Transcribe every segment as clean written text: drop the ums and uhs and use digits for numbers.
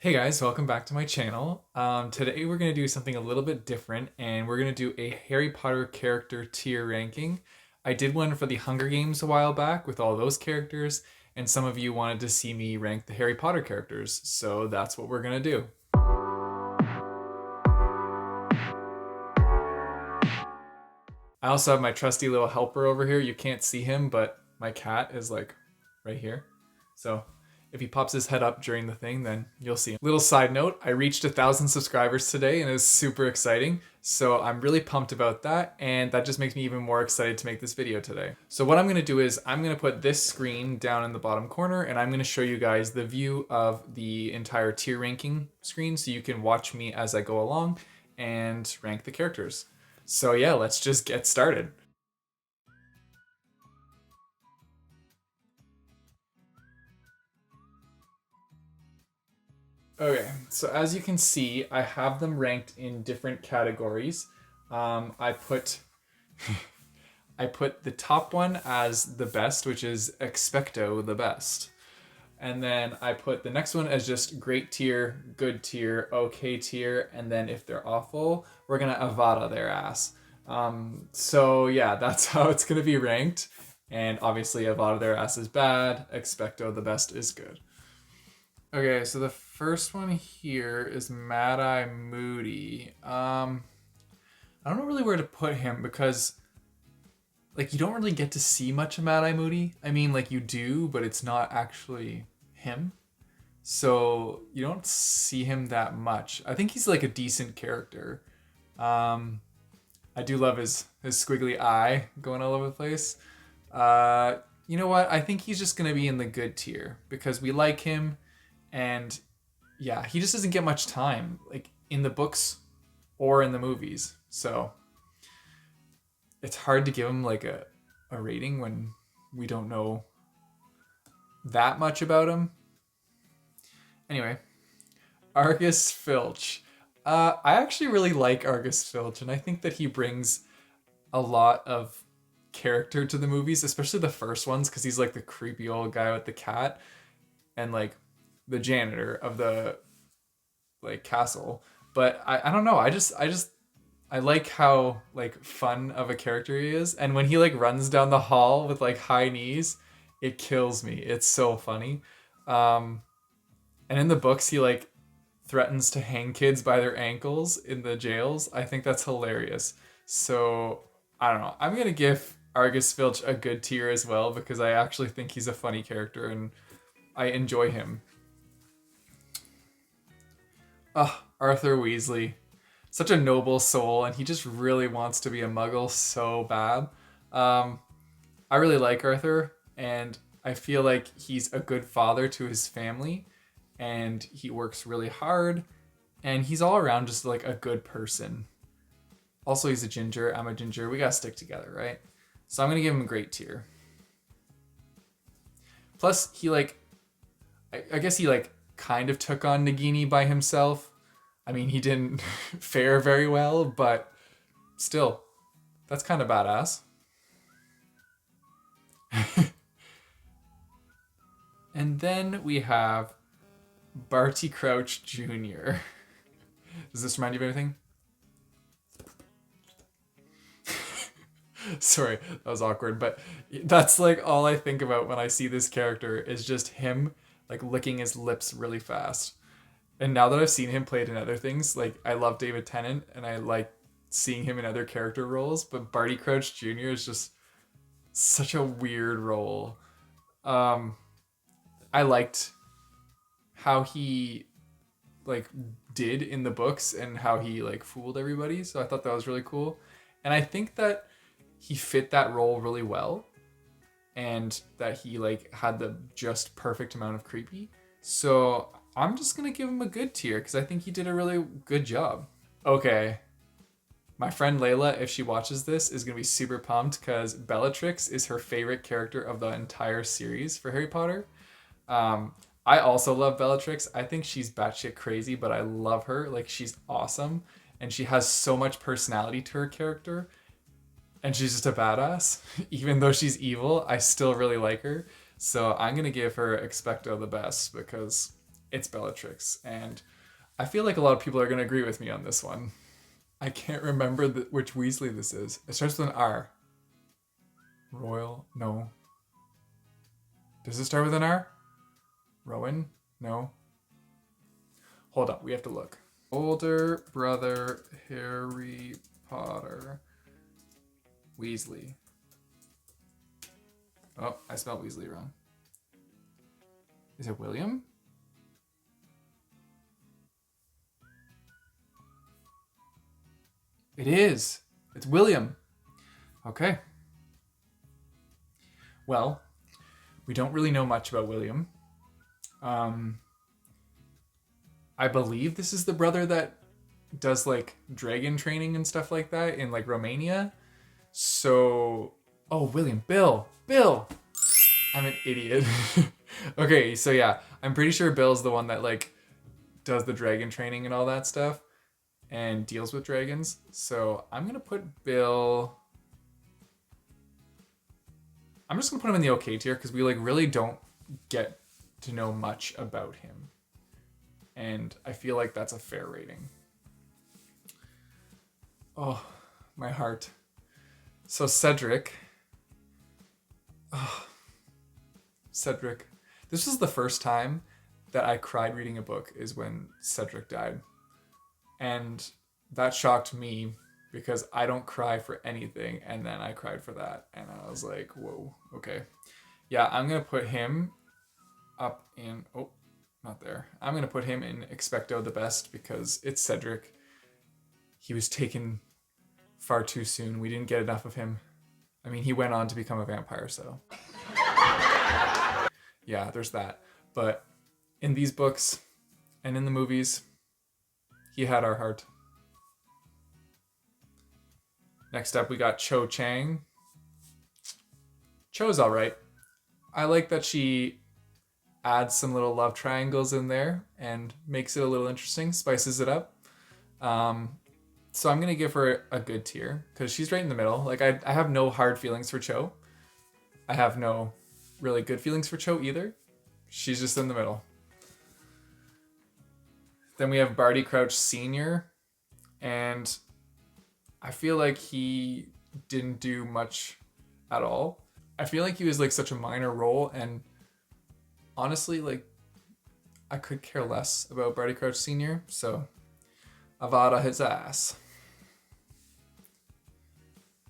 Hey guys, welcome back to my channel. Today we're going to do something a little bit different and we're going to do a Harry Potter character tier ranking. I did one for the Hunger Games a while back with all those characters, and some of you wanted to see me rank the Harry Potter characters, so that's what we're going to do. I also have my trusty little helper over here. You can't see him, but my cat is like right here. So if he pops his head up during the thing, then you'll see him. Little side note, I reached 1,000 subscribers today and it was super exciting. So I'm really pumped about that, and that just makes me even more excited to make this video today. So what I'm gonna do is I'm gonna put this screen down in the bottom corner and I'm gonna show you guys the view of the entire tier ranking screen so you can watch me as I go along and rank the characters. So yeah, let's just get started. Okay, so as you can see, I have them ranked in different categories. I put I put the top one as the best, which is expecto the best. And then I put the next one as just great tier, good tier, okay tier, and then if they're awful, we're gonna Avada their ass. So yeah, that's how it's gonna be ranked. And obviously Avada their ass is bad, expecto the best is good. Okay, so the first one here is Madai Moody. I don't know really where to put him because, like, you don't really get to see much of Madai Moody. I mean, like, you do, but it's not actually him. So you don't see him that much. I think he's like a decent character. I do love his squiggly eye going all over the place. You know what? I think he's just gonna be in the good tier because we like him. And yeah, he just doesn't get much time, like in the books or in the movies. So it's hard to give him like a rating when we don't know that much about him. Anyway, Argus Filch. I actually really like Argus Filch, and I think that he brings a lot of character to the movies, especially the first ones, because he's like the creepy old guy with the cat and like the janitor of the like castle. But I don't know. I like how like fun of a character he is, and when he like runs down the hall with like high knees, it kills me. It's so funny. Um, and in the books, he like threatens to hang kids by their ankles in the jails. I think that's hilarious. So I don't know. I'm gonna give Argus Filch a good tier as well because I actually think he's a funny character and I enjoy him. Arthur Weasley. Such a noble soul, and he just really wants to be a muggle so bad. Um, I really like Arthur, and I feel like he's a good father to his family, and he works really hard, and he's all around just like a good person. Also, he's a ginger. I'm a ginger. We gotta stick together, right? So I'm gonna give him a great tier. Plus, he like, I guess he like kind of took on Nagini by himself. I mean, he didn't fare very well, but still, that's kind of badass. And then we have Barty Crouch Jr. Does this remind you of anything? Sorry, that was awkward, but that's like all I think about when I see this character is just him like licking his lips really fast. And now that I've seen him played in other things, like I love David Tennant and I like seeing him in other character roles, but Barty Crouch Jr. is just such a weird role. Um, I liked how he like did in the books and how he like fooled everybody, so I thought that was really cool. And I think that he fit that role really well and that he like had the just perfect amount of creepy. So I'm just gonna give him a good tier because I think he did a really good job. Okay, my friend Layla, if she watches this, is gonna be super pumped because Bellatrix is her favorite character of the entire series for Harry Potter. I also love Bellatrix. I think she's batshit crazy, but I love her. Like, she's awesome, and she has so much personality to her character, and she's just a badass. Even though she's evil, I still really like her. So I'm gonna give her Expecto the best because it's Bellatrix. And I feel like a lot of people are going to agree with me on this one. I can't remember which Weasley this is. It starts with an R. Royal? No. Does it start with an R? Rowan? No. Hold up, we have to look. Older brother Harry Potter. Weasley. Oh, I spelled Weasley wrong. Is it William? It is. It's William. Okay. Well, we don't really know much about William. I believe this is the brother that does like dragon training and stuff like that in like Romania. So, oh, William, Bill. I'm an idiot. Okay, so yeah, I'm pretty sure Bill's the one that like does the dragon training and all that stuff and deals with dragons. So I'm gonna put Bill. I'm just gonna put him in the okay tier because we like really don't get to know much about him. And I feel like that's a fair rating. Oh, my heart. So Cedric. Oh, Cedric. This was the first time that I cried reading a book is when Cedric died. And that shocked me because I don't cry for anything. And then I cried for that. And I was like, whoa, okay. Yeah, I'm going to put him up in... Oh, not there. I'm going to put him in Expecto the Best because it's Cedric. He was taken far too soon. We didn't get enough of him. I mean, he went on to become a vampire, so... Yeah, there's that. But in these books and in the movies, he had our heart. Next up, we got Cho Chang. Cho's all right. I like that she adds some little love triangles in there and makes it a little interesting, spices it up. So I'm going to give her a good tier because she's right in the middle. Like I have no hard feelings for Cho. I have no really good feelings for Cho either. She's just in the middle. Then we have Barty Crouch Sr. And I feel like he didn't do much at all. I feel like he was like such a minor role, and honestly, like I could care less about Barty Crouch Sr. So Avada his ass.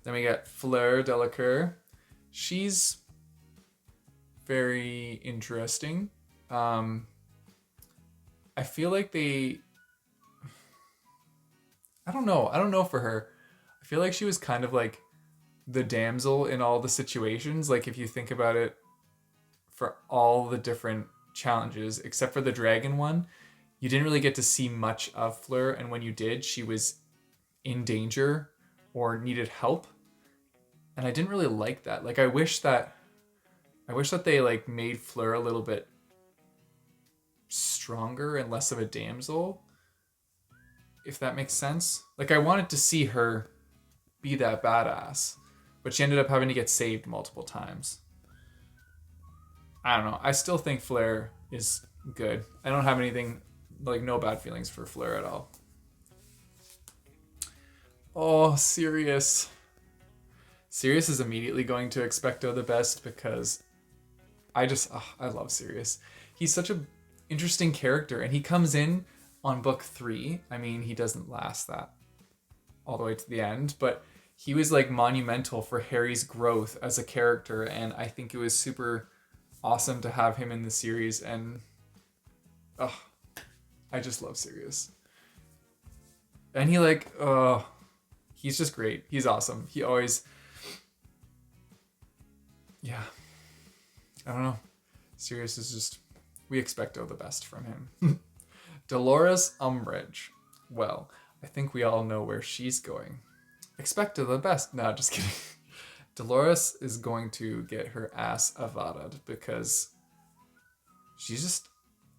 Then we got Fleur Delicur. She's very interesting. I feel like I don't know for her. I feel like she was kind of like the damsel in all the situations. Like if you think about it, for all the different challenges, except for the dragon one, you didn't really get to see much of Fleur. And when you did, she was in danger or needed help. And I didn't really like that. Like I wish that they like made Fleur a little bit stronger and less of a damsel, if that makes sense. Like I wanted to see her be that badass, but she ended up having to get saved multiple times. I don't know. I still think Fleur is good. I don't have anything, like no bad feelings for Fleur at all. Oh, Sirius. Sirius is immediately going to Expecto the Best because I love Sirius. He's such an interesting character, and he comes in on book 3. I mean, he doesn't last that all the way to the end, but he was like monumental for Harry's growth as a character, and I think it was super awesome to have him in the series. And I just love Sirius. And he's just great. He's awesome. He always, yeah, I don't know. Sirius is just, we Expecto the Best from him. Dolores Umbridge. Well, I think we all know where she's going. Expecto the Best. No, just kidding. Dolores is going to get her ass avada'd because she's just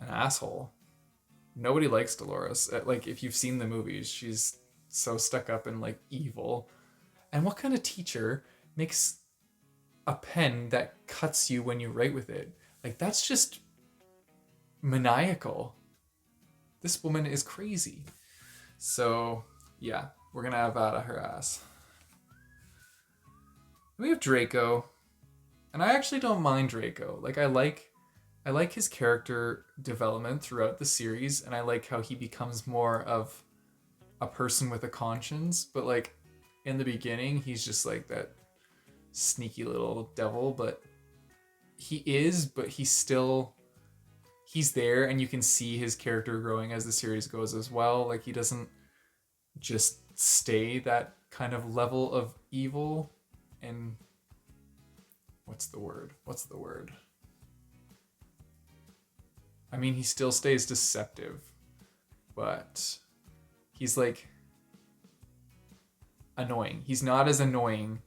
an asshole. Nobody likes Dolores. Like, if you've seen the movies, she's so stuck up and, like, evil. And what kind of teacher makes a pen that cuts you when you write with it? Like, that's just maniacal. this woman is crazy. So yeah, we're gonna Avada her ass. We have Draco, and I actually don't mind Draco. Like I like his character development throughout the series, and I like how he becomes more of a person with a conscience. But like in the beginning, he's just like that sneaky little devil. But he's there, and you can see his character growing as the series goes as well. Like he doesn't just stay that kind of level of evil. And what's the word? I mean, he still stays deceptive, but he's like annoying. He's not as annoying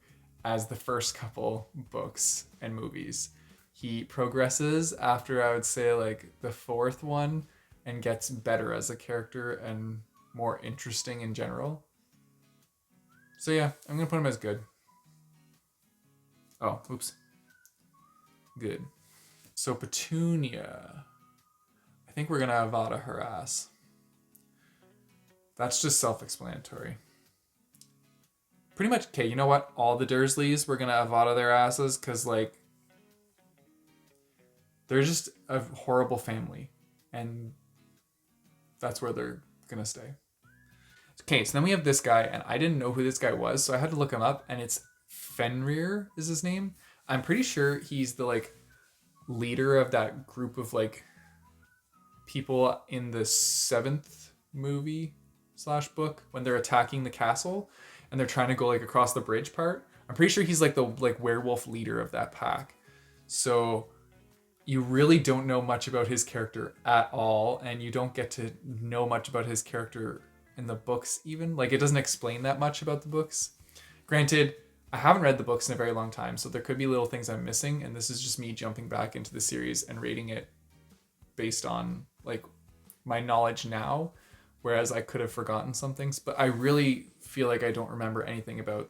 as the first couple books and movies. He progresses after, I would say, like the fourth one, and gets better as a character and more interesting in general. So yeah, I'm gonna put him as good. Oh, oops. Good. So Petunia. I think we're gonna Avada her ass. That's just self-explanatory. Pretty much, okay, you know what? All the Dursleys, we're gonna Avada their asses, because, like, they're just a horrible family. And that's where they're gonna stay. Okay, so then we have this guy, and I didn't know who this guy was, so I had to look him up, and it's Fenrir is his name. I'm pretty sure he's the, like, leader of that group of, like, people in the 7th movie / book when they're attacking the castle and they're trying to go, like, across the bridge part. I'm pretty sure he's, like, the, like, werewolf leader of that pack. So you really don't know much about his character at all, and you don't get to know much about his character in the books even. Like, it doesn't explain that much about the books. Granted, I haven't read the books in a very long time, so there could be little things I'm missing, and this is just me jumping back into the series and rating it based on, like, my knowledge now, whereas I could have forgotten some things. But I really feel like I don't remember anything about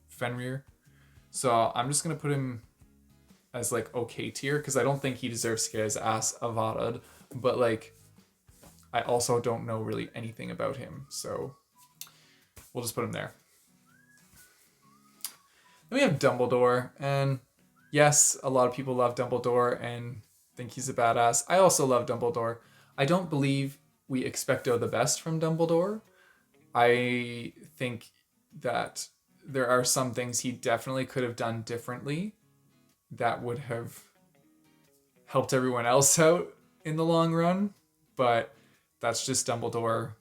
Fenrir. So I'm just going to put him as, like, okay tier, because I don't think he deserves to get his ass avada'd, but, like, I also don't know really anything about him, so we'll just put him there. Then we have Dumbledore, and yes, a lot of people love Dumbledore and think he's a badass. I also love Dumbledore. I don't believe we expecto the best from Dumbledore. I think that there are some things he definitely could have done differently that would have helped everyone else out in the long run, but that's just Dumbledore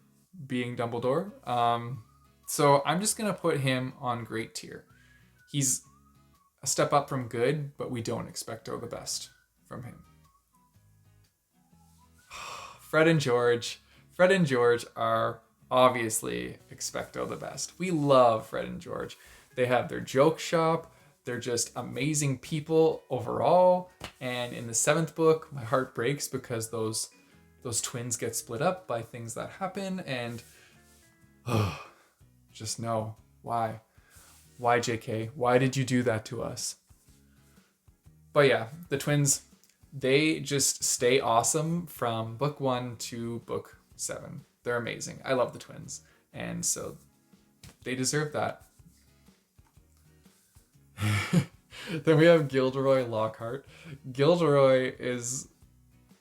being Dumbledore. So I'm just going to put him on great tier. He's a step up from good, but we don't expecto the best from him. Fred and George are obviously expecto the best. We love Fred and George. They have their joke shop. They're just amazing people overall. And in the 7th book, my heart breaks because those twins get split up by things that happen. And just no. Why? Why, JK? Why did you do that to us? But yeah, the twins, they just stay awesome from book 1 to book 7. They're amazing. I love the twins. And so they deserve that. Then we have Gilderoy Lockhart. Gilderoy is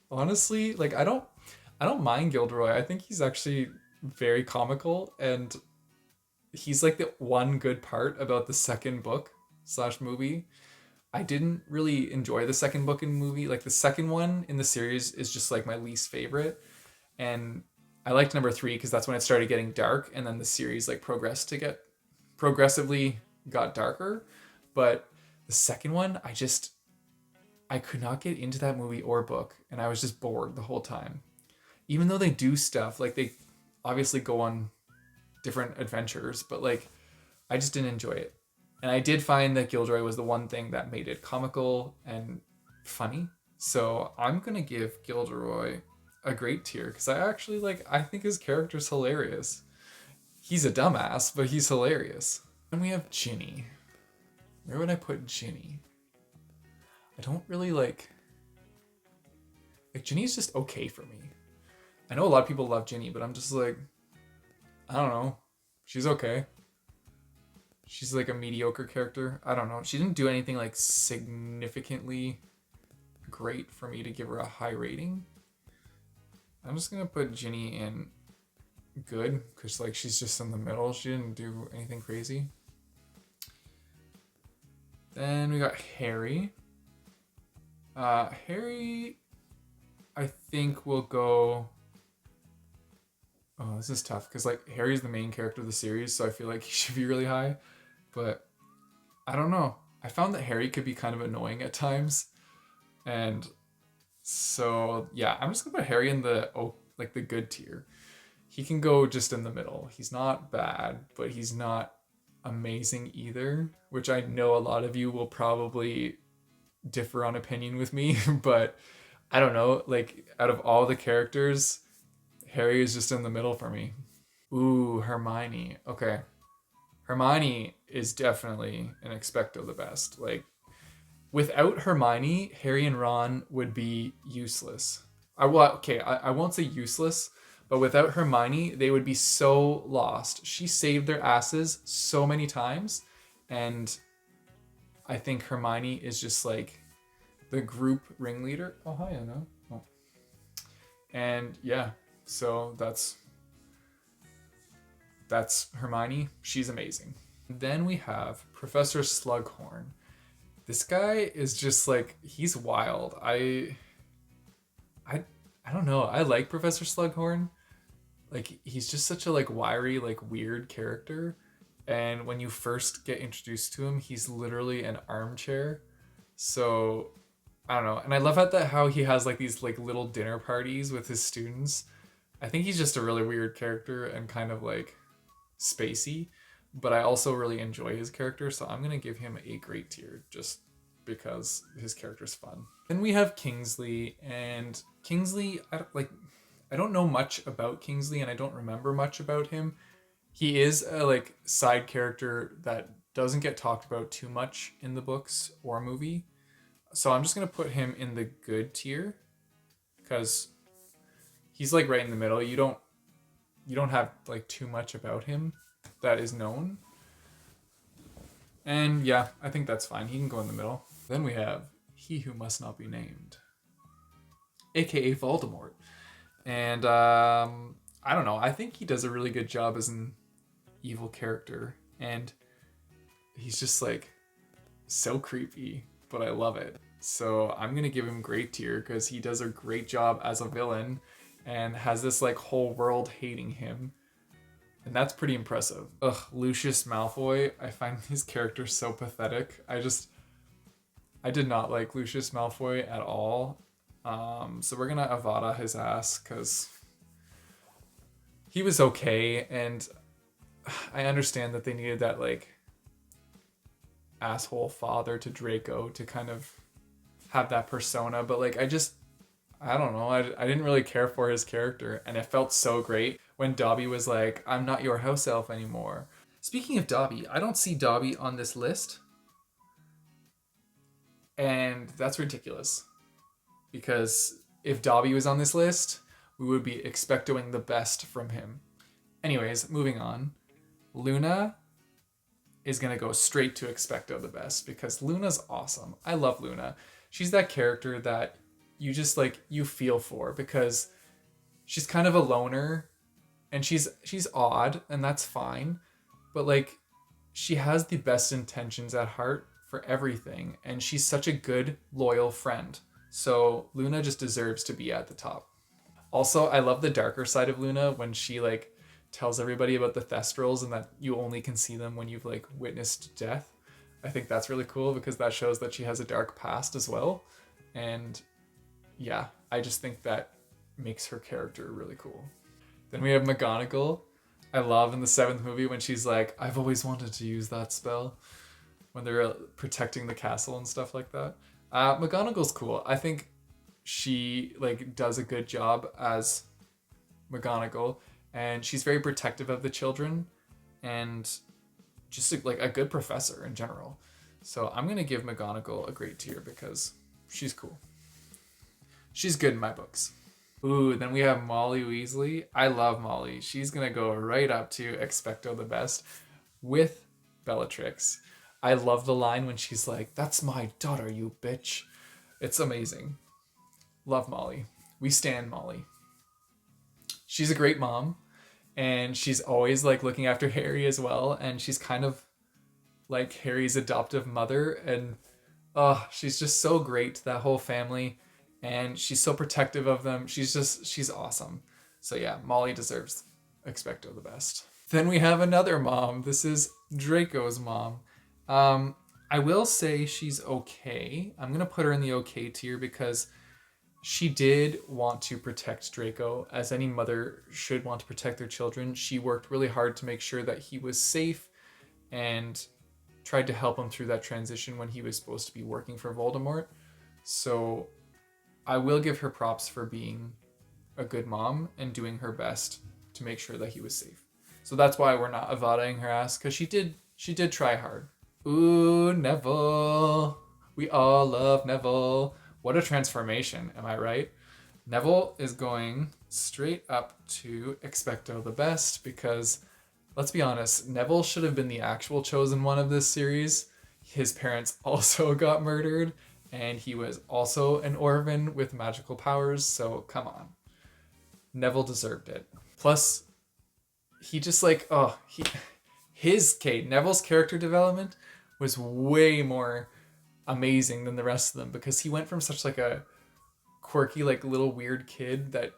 honestly, like, I don't mind Gilderoy. I think he's actually very comical, and he's like the one good part about the 2nd book / movie. I didn't really enjoy the 2nd book and movie. Like, the 2nd one in the series is just, like, my least favorite. And I liked number 3 because that's when it started getting dark, and then the series, like, progressively got darker. But the 2nd one, I could not get into that movie or book, and I was just bored the whole time. Even though they do stuff, like, they obviously go on different adventures, but, like, I just didn't enjoy it. And I did find that Gilderoy was the one thing that made it comical and funny. So I'm going to give Gilderoy a great tier, because I think his character's hilarious. He's a dumbass, but he's hilarious. And we have Ginny. Where would I put Ginny? I don't really like Ginny's just okay for me. I know a lot of people love Ginny, but I'm just like, I don't know. She's okay. She's like a mediocre character. I don't know. She didn't do anything like significantly great for me to give her a high rating. I'm just gonna put Ginny in good because like she's just in the middle. She didn't do anything crazy. Then we got Harry. Harry, I think will go. Oh, this is tough because like Harry's the main character of the series, so I feel like he should be really high. But I don't know. I found that Harry could be kind of annoying at times, and so yeah, I'm just gonna put Harry in the like the good tier. He can go just in the middle. He's not bad, but he's not amazing either, which I know a lot of you will probably differ on opinion with me, but I don't know, like out of all the characters, Harry is just in the middle for me. Ooh, Hermione. Okay. Hermione is definitely an Expecto the best. Like without Hermione, Harry and Ron would be useless. I won't say useless, but without Hermione, they would be so lost. She saved their asses so many times, and I think Hermione is just like the group ringleader. Oh, hi, Anna. Oh. And yeah, so that's Hermione. She's amazing. Then we have Professor Slughorn. This guy is just like he's wild. I I don't know. I like Professor Slughorn. Like he's just such a like wiry, like weird character. And when you first get introduced to him, he's literally an armchair. So I don't know. And I love how he has like these like little dinner parties with his students. I think he's just a really weird character and kind of like spacey, but I also really enjoy his character, so I'm gonna give him a great tier just because his character's fun. Then we have Kingsley, and Kingsley, I don't know much about Kingsley, and I don't remember much about him. He is a like side character that doesn't get talked about too much in the books or movie, so I'm just gonna put him in the good tier because he's like right in the middle. You don't have like too much about him that is known. And yeah, I think that's fine. He can go in the middle. Then we have He Who Must Not Be Named, aka Voldemort. And I don't know. I think he does a really good job as an evil character. And he's just like so creepy, but I love it. So I'm going to give him great tier because he does a great job as a villain and has this like whole world hating him. And that's pretty impressive. Ugh, Lucious Malfoy. I find his character so pathetic. I did not like Lucious Malfoy at all. So we're gonna Avada his ass because he was okay, and I understand that they needed that like asshole father to Draco to kind of have that persona, but like I don't know. I didn't really care for his character, and it felt so great when Dobby was like, "I'm not your house elf anymore." Speaking of Dobby, I don't see Dobby on this list, and that's ridiculous. Because if Dobby was on this list, we would be expecting the best from him. Anyways, moving on. Luna is going to go straight to Expecto the best because Luna's awesome. I love Luna. She's that character that you just like you feel for because she's kind of a loner and she's odd and that's fine, but like she has the best intentions at heart for everything and she's such a good loyal friend. So Luna just deserves to be at the top. Also, I love the darker side of Luna when she like tells everybody about the Thestrals and that you only can see them when you've like witnessed death. I think that's really cool because that shows that she has a dark past as well. And yeah, I just think that makes her character really cool. Then we have McGonagall. I love in the 7th movie when she's like, I've always wanted to use that spell when they're protecting the castle and stuff like that. McGonagall's cool. I think she like does a good job as McGonagall, and she's very protective of the children and just like a good professor in general. So I'm gonna give McGonagall a great tier because she's cool. She's good in my books. Ooh, then we have Molly Weasley. I love Molly. She's gonna go right up to Expecto the Best with Bellatrix. I love the line when she's like, "That's my daughter, you bitch." It's amazing. Love Molly. We stand Molly. She's a great mom, and she's always like looking after Harry as well, and she's kind of like Harry's adoptive mother, and oh, she's just so great to that whole family, and she's so protective of them. She's awesome. So yeah, Molly deserves Expecto the Best. Then we have another mom. This is Draco's mom. I will say she's okay. I'm gonna put her in the okay tier because she did want to protect Draco, as any mother should want to protect their children. She worked really hard to make sure that he was safe and tried to help him through that transition when he was supposed to be working for Voldemort. So I will give her props for being a good mom and doing her best to make sure that he was safe. So that's why we're not Avadaing her ass, because she did try hard. Ooh, Neville. We all love Neville. What a transformation, am I right? Neville is going straight up to Expecto the Best because, let's be honest, Neville should have been the actual chosen one of this series. His parents also got murdered, and he was also an orphan with magical powers, so come on. Neville deserved it. Plus, he just like, Neville's character development was way more amazing than the rest of them because he went from such like a quirky, like little weird kid that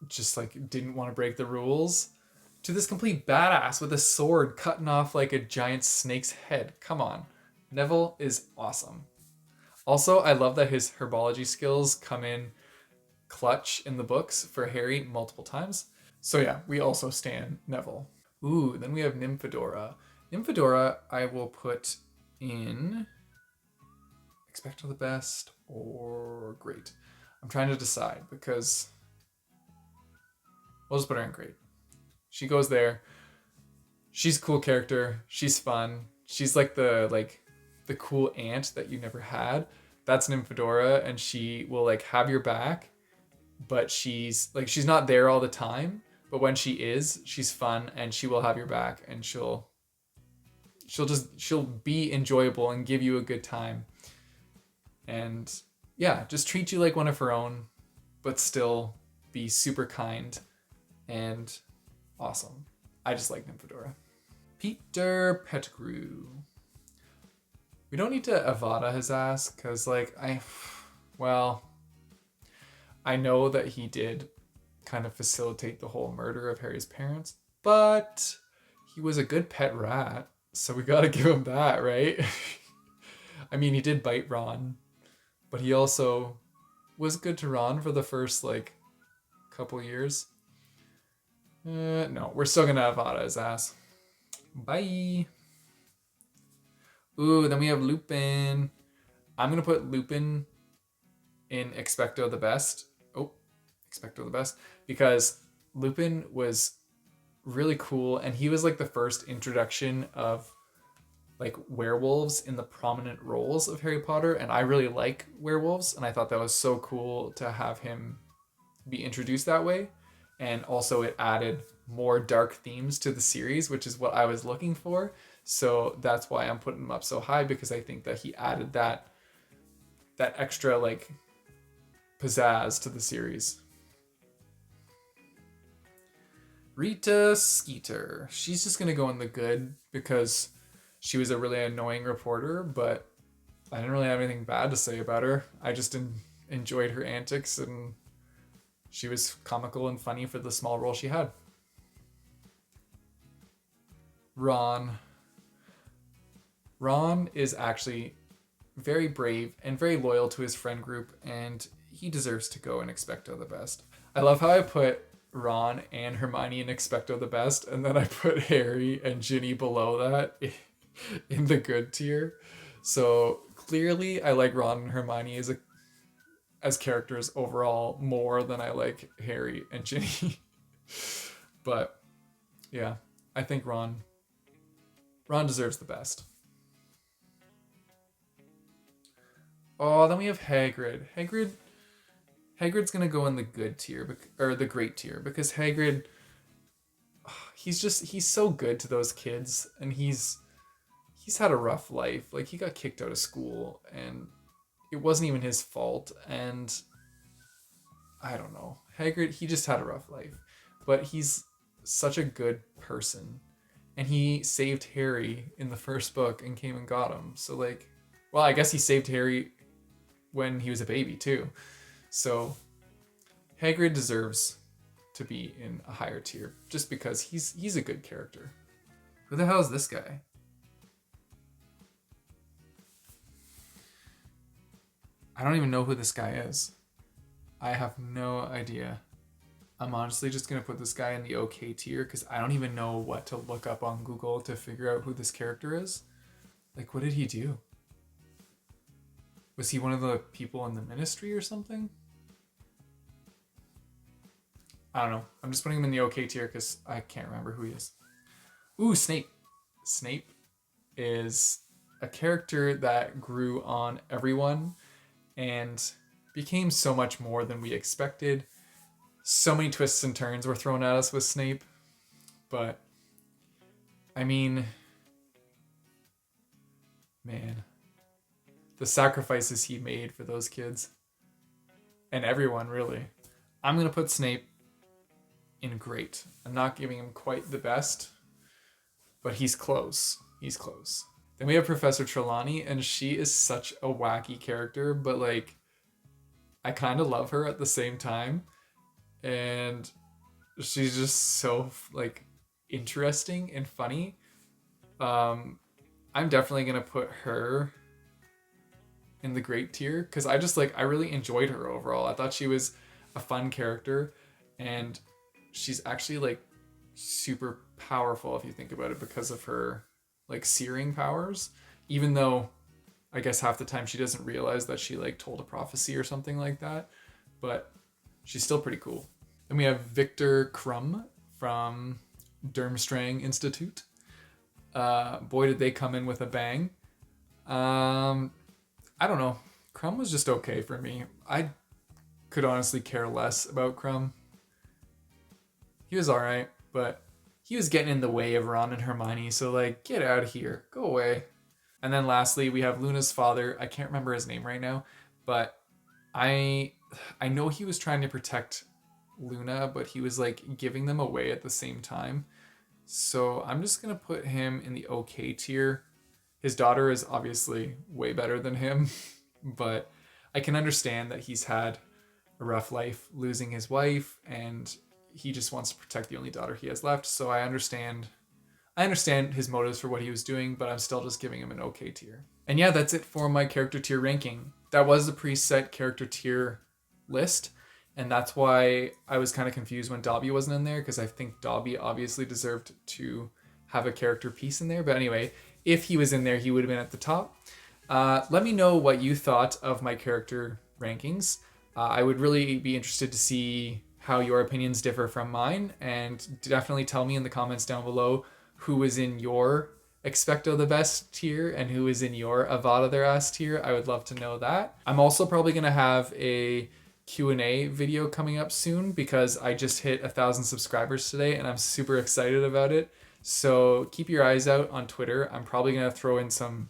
just like didn't want to break the rules to this complete badass with a sword cutting off like a giant snake's head. Come on. Neville is awesome. Also, I love that his herbology skills come in clutch in the books for Harry multiple times. So yeah, we also stand Neville. Ooh, then we have Nymph Fedora. Nymph Fedora I will put in Expecto the Best or Great. I'm trying to decide because we'll just put her in Great. She goes there. She's a cool character. She's fun. She's like the cool aunt that you never had. That's Nymph Fedora, and she will like have your back, but she's not there all the time. But when she is, she's fun and she will have your back, and she'll be enjoyable and give you a good time. And yeah, just treat you like one of her own, but still be super kind and awesome. I just like Nymph Fedora. Peter Pettigrew. We don't need to Avada his ass because I know that he did kind of facilitate the whole murder of Harry's parents, but he was a good pet rat, so we gotta give him that, right? I mean, he did bite Ron, but he also was good to Ron for the first couple years. No, we're still gonna Avada his ass. Bye. Ooh, then we have Lupin. I'm gonna put Lupin in Expecto the Best. Oh, Expecto the Best. Because Lupin was really cool, and he was like the first introduction of like werewolves in the prominent roles of Harry Potter, and I really like werewolves, and I thought that was so cool to have him be introduced that way. And also it added more dark themes to the series, which is what I was looking for. So that's why I'm putting him up so high, because I think that he added that extra like pizzazz to the series. Rita Skeeter. She's just gonna go in the good because she was a really annoying reporter, but I didn't really have anything bad to say about her. I just enjoyed her antics, and she was comical and funny for the small role she had. Ron. Ron is actually very brave and very loyal to his friend group, and he deserves to go in Expecto the Best. I love how I put Ron and Hermione in Expecto the Best, and then I put Harry and Ginny below that in the good tier. So clearly I like Ron and Hermione as characters overall more than I like Harry and Ginny. But yeah, I think Ron deserves the best. Oh, then we have Hagrid. Hagrid Hagrid's gonna go in the good tier, or the great tier, because Hagrid, he's so good to those kids, and he's had a rough life. Like, he got kicked out of school, and it wasn't even his fault, and I don't know. Hagrid, he just had a rough life, but he's such a good person, and he saved Harry in the first book and came and got him. So, like, well, I guess he saved Harry when he was a baby too. So Hagrid deserves to be in a higher tier just because he's a good character. Who the hell is this guy? I don't even know who this guy is. I have no idea. I'm honestly just going to put this guy in the okay tier because I don't even know what to look up on Google to figure out who this character is. Like, what did he do? Was he one of the people in the ministry or something? I don't know. I'm just putting him in the okay tier because I can't remember who he is. Ooh, Snape. Snape is a character that grew on everyone and became so much more than we expected. So many twists and turns were thrown at us with Snape. But, I mean, man, the sacrifices he made for those kids and everyone, really. I'm going to put Snape in great. I'm not giving him quite the best, but he's close. He's close. Then we have Professor Trelawny, and she is such a wacky character, but like, I kind of love her at the same time. And she's just so like interesting and funny. I'm definitely going to put her in the great tier because I really enjoyed her overall. I thought she was a fun character, and she's actually like super powerful if you think about it because of her like searing powers, even though I guess half the time she doesn't realize that she like told a prophecy or something like that, but she's still pretty cool. Then we have Victor Crum from Durmstrang Institute. Boy, did they come in with a bang. I don't know. Crum was just okay for me. I could honestly care less about Crum. He was alright, but he was getting in the way of Ron and Hermione, so like, get out of here. Go away. And then lastly, we have Luna's father. I can't remember his name right now, but I know he was trying to protect Luna, but he was like giving them away at the same time. So I'm just going to put him in the okay tier. His daughter is obviously way better than him, but I can understand that he's had a rough life losing his wife, and he just wants to protect the only daughter he has left. So I understand his motives for what he was doing, but I'm still just giving him an okay tier. And yeah, that's it for my character tier ranking. That was the preset character tier list, and that's why I was kind of confused when Dobby wasn't in there, because I think Dobby obviously deserved to have a character piece in there. But anyway, if he was in there, he would have been at the top. Let me know what you thought of my character rankings. I would really be interested to see how your opinions differ from mine, and definitely tell me in the comments down below who was in your Expecto the Best tier and who is in your Avada their ass tier. I would love to know that. I'm also probably going to have a Q&A video coming up soon because I just hit 1,000 subscribers today and I'm super excited about it. So keep your eyes out on Twitter. I'm probably going to throw in some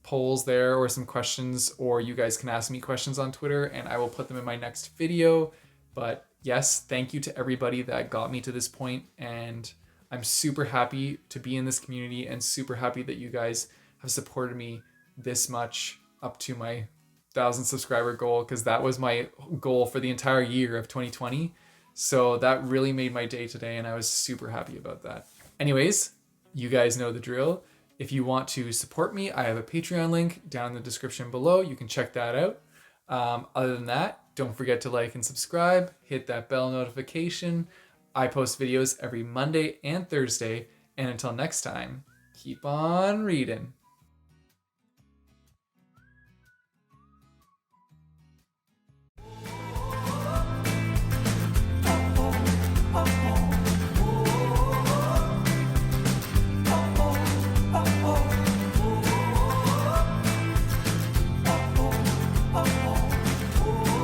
polls there or some questions, or you guys can ask me questions on Twitter and I will put them in my next video. But yes, thank you to everybody that got me to this point, and I'm super happy to be in this community and super happy that you guys have supported me this much up to my 1,000 subscriber goal, because that was my goal for the entire year of 2020. So that really made my day today, and I was super happy about that. Anyways, you guys know the drill. If you want to support me, I have a Patreon link down in the description below. You can check that out. Other than that, don't forget to like and subscribe. Hit that bell notification. I post videos every Monday and Thursday. And until next time, keep on reading.